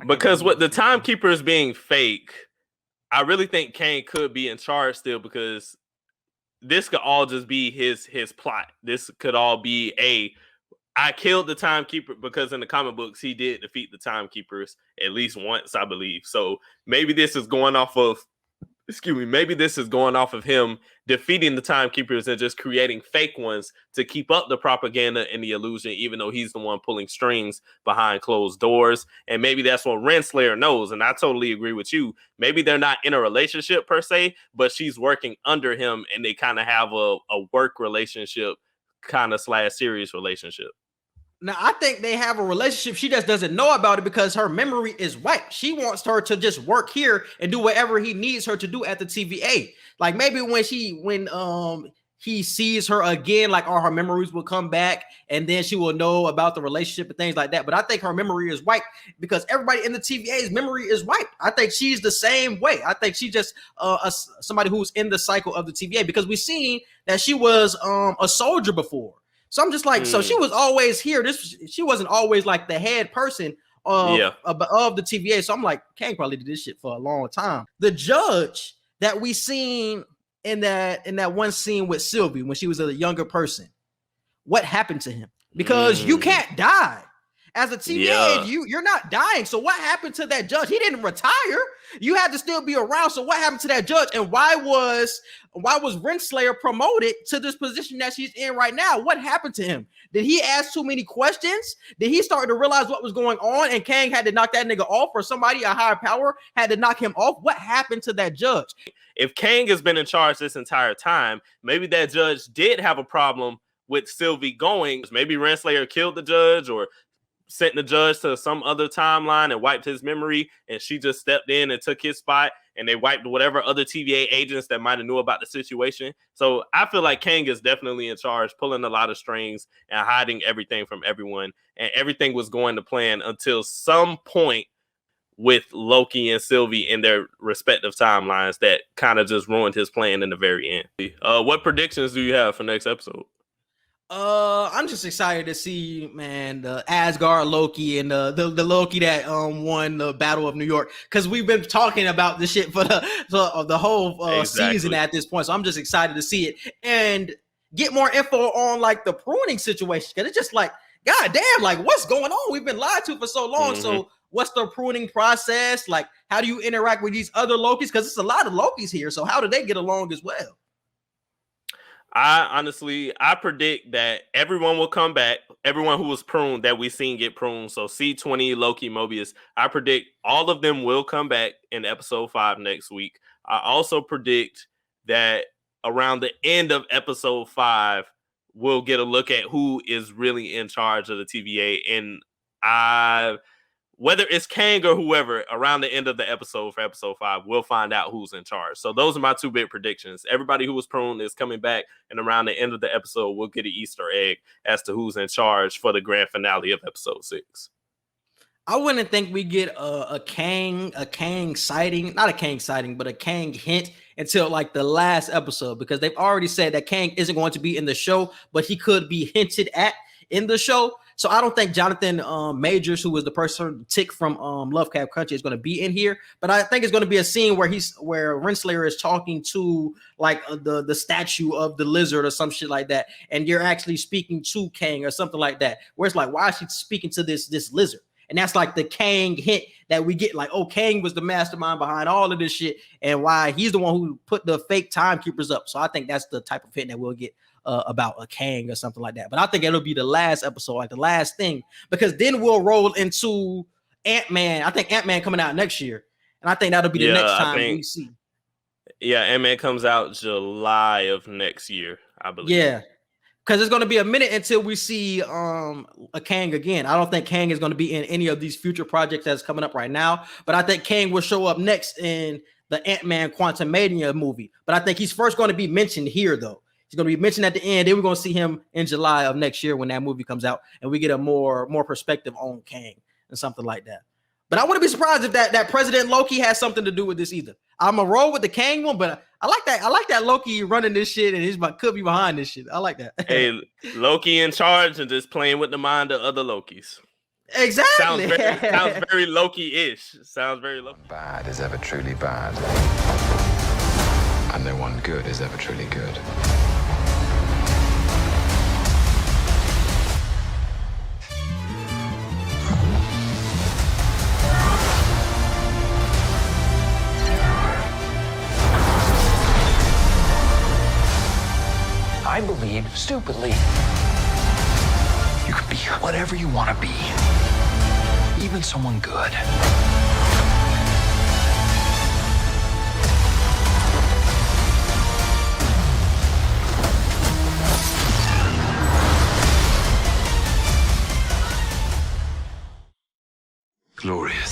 Because with the timekeepers being fake, I really think Kang could be in charge still, because this could all just be his plot. This could all be I killed the timekeeper, because in the comic books he did defeat the timekeepers at least once, I believe. So maybe this is going off of maybe this is going off of him defeating the timekeepers and just creating fake ones to keep up the propaganda and the illusion, even though he's the one pulling strings behind closed doors. And maybe that's what Renslayer knows. And I totally agree with you. Maybe they're not in a relationship per se, but she's working under him and they kind of have a work relationship kind of / serious relationship. Now, I think they have a relationship. She just doesn't know about it because her memory is wiped. She wants her to just work here and do whatever he needs her to do at the TVA. Like maybe when he sees her again, like all her memories will come back and then she will know about the relationship and things like that. But I think her memory is wiped because everybody in the TVA's memory is wiped. I think she's the same way. I think she's just somebody who's in the cycle of the TVA, because we've seen that she was a soldier before. So I'm just like, so she was always here. She wasn't always like the head person of the TVA. So I'm like, Kang probably did this shit for a long time. The judge that we seen in that one scene with Sylvie when she was a younger person, what happened to him? Because you can't die. As a TVA, you're not dying. So what happened to that judge? He didn't retire. You had to still be around. So what happened to that judge? And why was Renslayer promoted to this position that she's in right now? What happened to him? Did he ask too many questions? Did he start to realize what was going on and Kang had to knock that nigga off, or somebody, a higher power, had to knock him off? What happened to that judge? If Kang has been in charge this entire time, maybe that judge did have a problem with Sylvie going. Maybe Renslayer killed the judge or sent the judge to some other timeline and wiped his memory, and she just stepped in and took his spot, and they wiped whatever other TVA agents that might have knew about the situation. So I feel like Kang is definitely in charge, pulling a lot of strings and hiding everything from everyone, and everything was going to plan until some point with Loki and Sylvie in their respective timelines that kind of just ruined his plan in the very end. What predictions do you have for next episode? I'm just excited to see, man, the Asgard Loki and the Loki that won the Battle of New York, because we've been talking about this shit for the whole season at this point. So I'm just excited to see it and get more info on like the pruning situation, because it's just like, god damn, like what's going on? We've been lied to for so long. So what's the pruning process? Like, how do you interact with these other Lokis? Because it's a lot of Lokis here. So how do they get along as well? I predict that everyone will come back. Everyone who was pruned that we've seen get pruned. So C20, Loki, Mobius. I predict all of them will come back in episode 5 next week. I also predict that around the end of episode 5, we'll get a look at who is really in charge of the TVA. And whether it's Kang or whoever, around the end of the episode for episode 5, we'll find out who's in charge. So those are my 2 big predictions. Everybody who was pruned is coming back, and around the end of the episode, we'll get an Easter egg as to who's in charge for the grand finale of episode 6. I wouldn't think we get a Kang sighting, not a Kang sighting, but a Kang hint until like the last episode, because they've already said that Kang isn't going to be in the show, but he could be hinted at in the show. So I don't think Jonathan Majors, who was the person Tick from Lovecraft Country, is going to be in here. But I think it's going to be a scene where Renslayer is talking to like the statue of the lizard or some shit like that, and you're actually speaking to Kang or something like that. Where it's like, why is she speaking to this lizard? And that's like the Kang hint that we get, like, oh, Kang was the mastermind behind all of this shit, and why he's the one who put the fake timekeepers up. So I think that's the type of hint that we'll get about a Kang or something like that. But I think it'll be the last episode, like the last thing, because then we'll roll into Ant-Man. I think Ant-Man coming out next year, and I think that'll be the next time we see. Yeah, Ant-Man comes out July of next year, I believe. Yeah, because it's going to be a minute until we see a Kang again. I don't think Kang is going to be in any of these future projects that's coming up right now, but I think Kang will show up next in the Ant-Man Quantumania movie. But I think he's first going to be mentioned here, though. He's going to be mentioned at the end. Then we're going to see him in July of next year when that movie comes out, and we get a more perspective on Kang and something like that. But I wouldn't be surprised if that President Loki has something to do with this either. I'm a roll with the Kang one, but I like that. I like that Loki running this shit, and he's could be behind this shit. I like that. Hey, Loki in charge and just playing with the mind of other Lokis. Exactly. Sounds very Loki-ish. Sounds very Loki. Bad is ever truly bad, and no one good is ever truly good. I believe, stupidly, you can be whatever you want to be, even someone good.